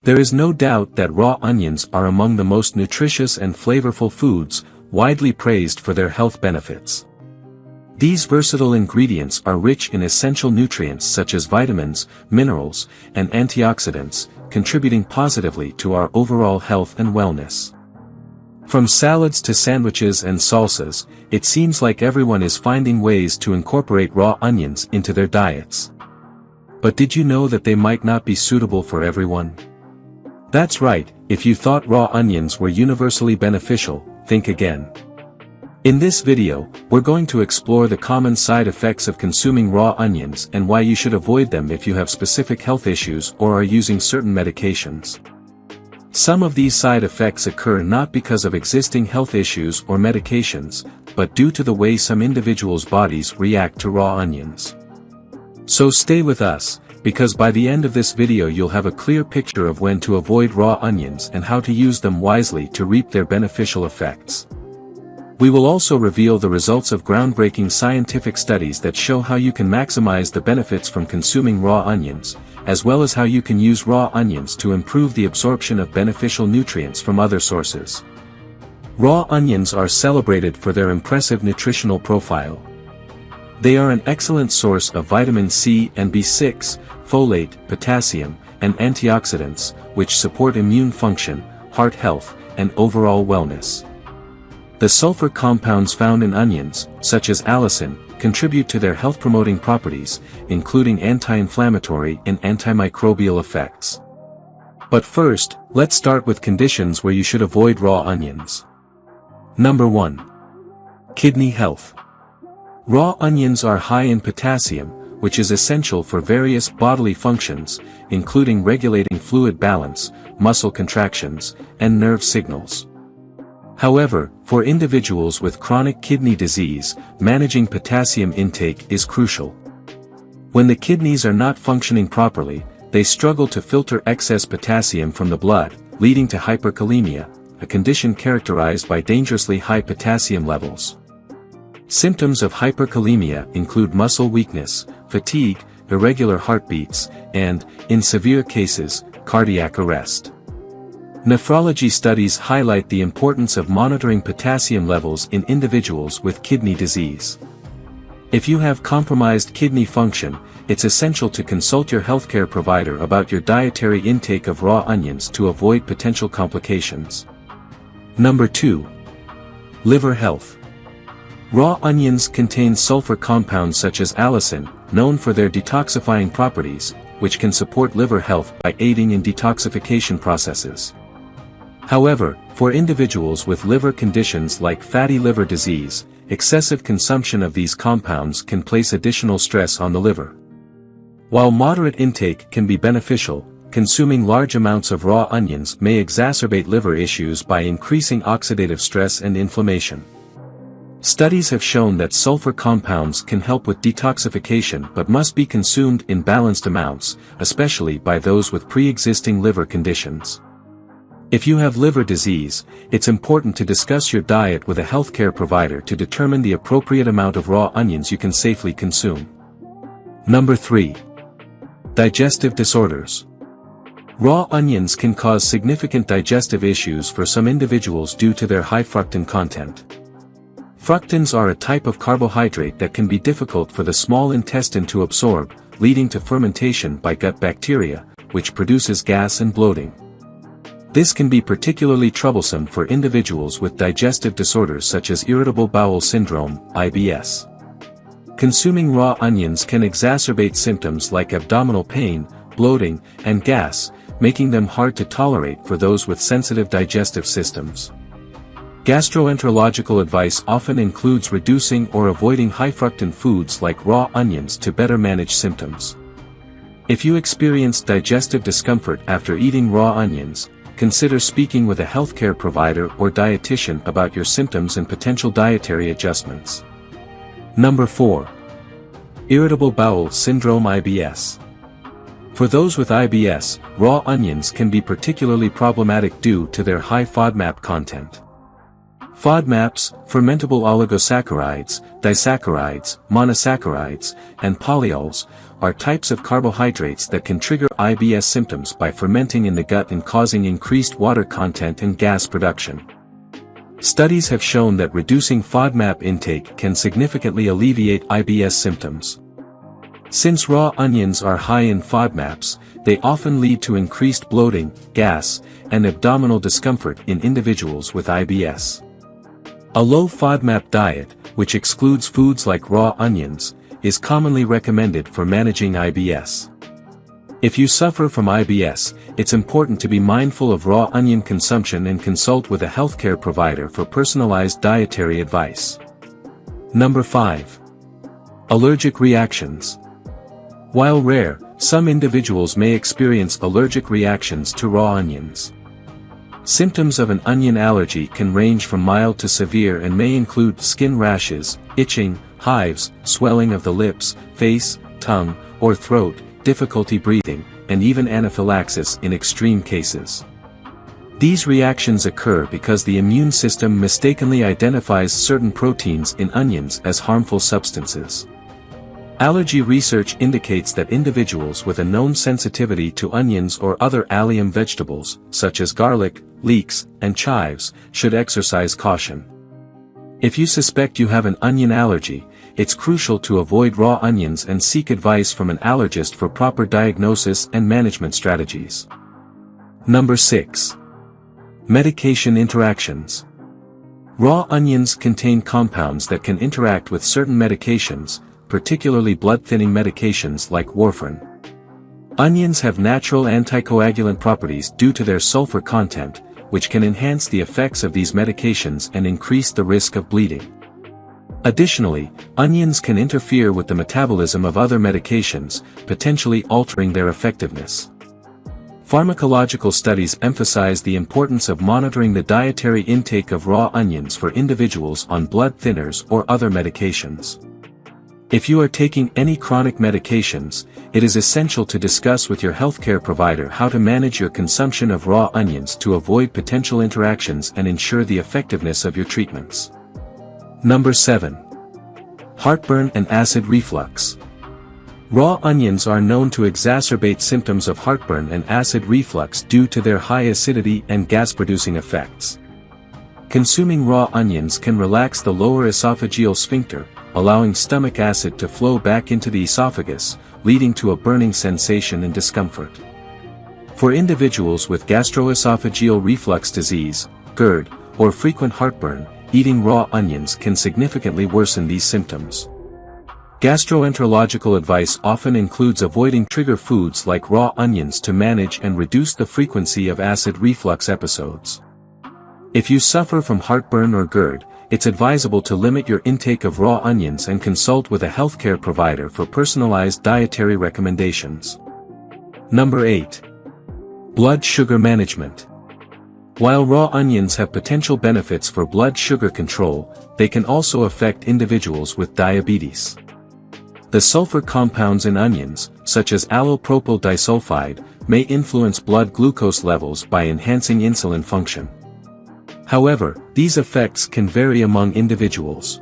There is no doubt that raw onions are among the most nutritious and flavorful foods, widely praised for their health benefits. These versatile ingredients are rich in essential nutrients such as vitamins, minerals, and antioxidants, contributing positively to our overall health and wellness. From salads to sandwiches and salsas, it seems like everyone is finding ways to incorporate raw onions into their diets. But did you know that they might not be suitable for everyone? That's right, if you thought raw onions were universally beneficial, think again. In this video, we're going to explore the common side effects of consuming raw onions and why you should avoid them if you have specific health issues or are using certain medications. Some of these side effects occur not because of existing health issues or medications, but due to the way some individuals' bodies react to raw onions. So stay with us, because by the end of this video you'll have a clear picture of when to avoid raw onions and how to use them wisely to reap their beneficial effects. We will also reveal the results of groundbreaking scientific studies that show how you can maximize the benefits from consuming raw onions, as well as how you can use raw onions to improve the absorption of beneficial nutrients from other sources. Raw onions are celebrated for their impressive nutritional profile. They are an excellent source of vitamin C and B6, folate, potassium, and antioxidants, which support immune function, heart health, and overall wellness. The sulfur compounds found in onions, such as allicin, contribute to their health-promoting properties, including anti-inflammatory and antimicrobial effects. But first, let's start with conditions where you should avoid raw onions. Number 1. Kidney health. Raw onions are high in potassium, which is essential for various bodily functions, including regulating fluid balance, muscle contractions, and nerve signals. However, for individuals with chronic kidney disease, managing potassium intake is crucial. When the kidneys are not functioning properly, they struggle to filter excess potassium from the blood, leading to hyperkalemia, a condition characterized by dangerously high potassium levels. Symptoms of hyperkalemia include muscle weakness, fatigue, irregular heartbeats, and, in severe cases, cardiac arrest. Nephrology studies highlight the importance of monitoring potassium levels in individuals with kidney disease. If you have compromised kidney function, it's essential to consult your healthcare provider about your dietary intake of raw onions to avoid potential complications. Number 2. Liver health. Raw onions contain sulfur compounds such as allicin, known for their detoxifying properties, which can support liver health by aiding in detoxification processes. However, for individuals with liver conditions like fatty liver disease, excessive consumption of these compounds can place additional stress on the liver. While moderate intake can be beneficial, consuming large amounts of raw onions may exacerbate liver issues by increasing oxidative stress and inflammation. Studies have shown that sulfur compounds can help with detoxification but must be consumed in balanced amounts, especially by those with pre-existing liver conditions. If you have liver disease, it's important to discuss your diet with a healthcare provider to determine the appropriate amount of raw onions you can safely consume. Number 3. Digestive disorders. Raw onions can cause significant digestive issues for some individuals due to their high fructan content. Fructans are a type of carbohydrate that can be difficult for the small intestine to absorb, leading to fermentation by gut bacteria, which produces gas and bloating. This can be particularly troublesome for individuals with digestive disorders such as irritable bowel syndrome, IBS. Consuming raw onions can exacerbate symptoms like abdominal pain, bloating, and gas, making them hard to tolerate for those with sensitive digestive systems. Gastroenterological advice often includes reducing or avoiding high fructan foods like raw onions to better manage symptoms. If you experience digestive discomfort after eating raw onions, consider speaking with a healthcare provider or dietitian about your symptoms and potential dietary adjustments. Number 4. Irritable bowel syndrome IBS. For those with IBS, raw onions can be particularly problematic due to their high FODMAP content. FODMAPs, fermentable oligosaccharides, disaccharides, monosaccharides, and polyols, are types of carbohydrates that can trigger IBS symptoms by fermenting in the gut and causing increased water content and gas production. Studies have shown that reducing FODMAP intake can significantly alleviate IBS symptoms. Since raw onions are high in FODMAPs, they often lead to increased bloating, gas, and abdominal discomfort in individuals with IBS. A low FODMAP diet, which excludes foods like raw onions, is commonly recommended for managing IBS. If you suffer from IBS, it's important to be mindful of raw onion consumption and consult with a healthcare provider for personalized dietary advice. Number 5. Allergic reactions. While rare, some individuals may experience allergic reactions to raw onions. Symptoms of an onion allergy can range from mild to severe and may include skin rashes, itching, hives, swelling of the lips, face, tongue, or throat, difficulty breathing, and even anaphylaxis in extreme cases. These reactions occur because the immune system mistakenly identifies certain proteins in onions as harmful substances. Allergy research indicates that individuals with a known sensitivity to onions or other allium vegetables, such as garlic, leeks, and chives, should exercise caution. If you suspect you have an onion allergy, it's crucial to avoid raw onions and seek advice from an allergist for proper diagnosis and management strategies. Number 6. Medication interactions. Raw onions contain compounds that can interact with certain medications, particularly blood-thinning medications like warfarin. Onions have natural anticoagulant properties due to their sulfur content, which can enhance the effects of these medications and increase the risk of bleeding. Additionally, onions can interfere with the metabolism of other medications, potentially altering their effectiveness. Pharmacological studies emphasize the importance of monitoring the dietary intake of raw onions for individuals on blood thinners or other medications. If you are taking any chronic medications, it is essential to discuss with your healthcare provider how to manage your consumption of raw onions to avoid potential interactions and ensure the effectiveness of your treatments. Number 7. Heartburn and acid reflux. Raw onions are known to exacerbate symptoms of heartburn and acid reflux due to their high acidity and gas-producing effects. Consuming raw onions can relax the lower esophageal sphincter, allowing stomach acid to flow back into the esophagus, leading to a burning sensation and discomfort. For individuals with gastroesophageal reflux disease, GERD, or frequent heartburn, eating raw onions can significantly worsen these symptoms. Gastroenterological advice often includes avoiding trigger foods like raw onions to manage and reduce the frequency of acid reflux episodes. If you suffer from heartburn or GERD, it's advisable to limit your intake of raw onions and consult with a healthcare provider for personalized dietary recommendations. Number 8. Blood sugar management. While raw onions have potential benefits for blood sugar control, they can also affect individuals with diabetes. The sulfur compounds in onions, such as allopropyl disulfide, may influence blood glucose levels by enhancing insulin function. However, these effects can vary among individuals.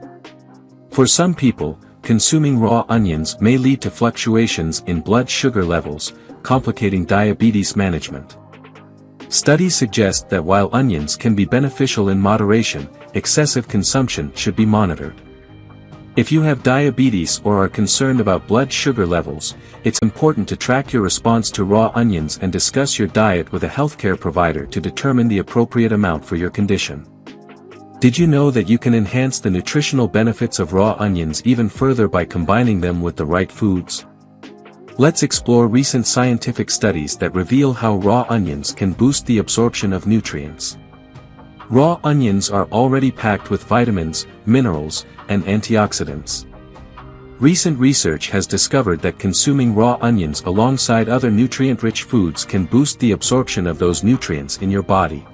For some people, consuming raw onions may lead to fluctuations in blood sugar levels, complicating diabetes management. Studies suggest that while onions can be beneficial in moderation, excessive consumption should be monitored. If you have diabetes or are concerned about blood sugar levels, it's important to track your response to raw onions and discuss your diet with a healthcare provider to determine the appropriate amount for your condition. Did you know that you can enhance the nutritional benefits of raw onions even further by combining them with the right foods? Let's explore recent scientific studies that reveal how raw onions can boost the absorption of nutrients. Raw onions are already packed with vitamins, minerals, and antioxidants. Recent research has discovered that consuming raw onions alongside other nutrient-rich foods can boost the absorption of those nutrients in your body.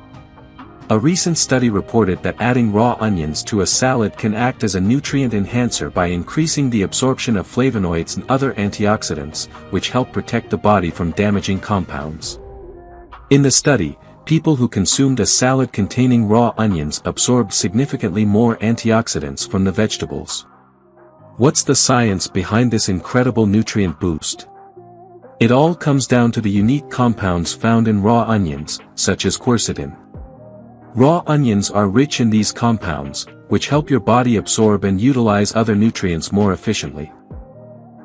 A recent study reported that adding raw onions to a salad can act as a nutrient enhancer by increasing the absorption of flavonoids and other antioxidants, which help protect the body from damaging compounds. In the study, People who consumed a salad containing raw onions absorbed significantly more antioxidants from the vegetables. What's the science behind this incredible nutrient boost? It all comes down to the unique compounds found in raw onions, such as quercetin. Raw onions are rich in these compounds, which help your body absorb and utilize other nutrients more efficiently.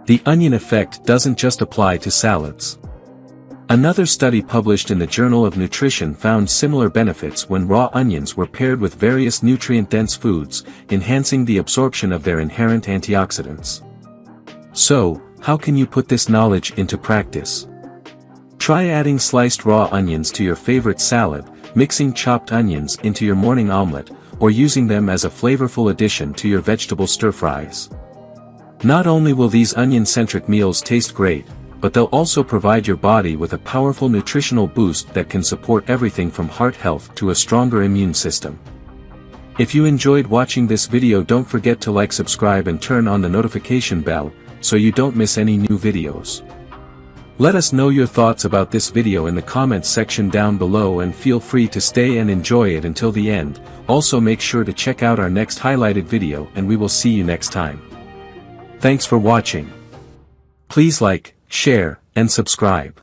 The onion effect doesn't just apply to salads. Another study published in the Journal of Nutrition found similar benefits when raw onions were paired with various nutrient-dense foods, enhancing the absorption of their inherent antioxidants. So, how can you put this knowledge into practice? Try adding sliced raw onions to your favorite salad, mixing chopped onions into your morning omelet, or using them as a flavorful addition to your vegetable stir-fries. Not only will these onion-centric meals taste great, but they'll also provide your body with a powerful nutritional boost that can support everything from heart health to a stronger immune system. If you enjoyed watching this video, don't forget to like, subscribe and turn on the notification bell, so you don't miss any new videos. Let us know your thoughts about this video in the comments section down below, and feel free to stay and enjoy it until the end. Also make sure to check out our next highlighted video, and we will see you next time. Thanks for watching. Please like, share, and subscribe.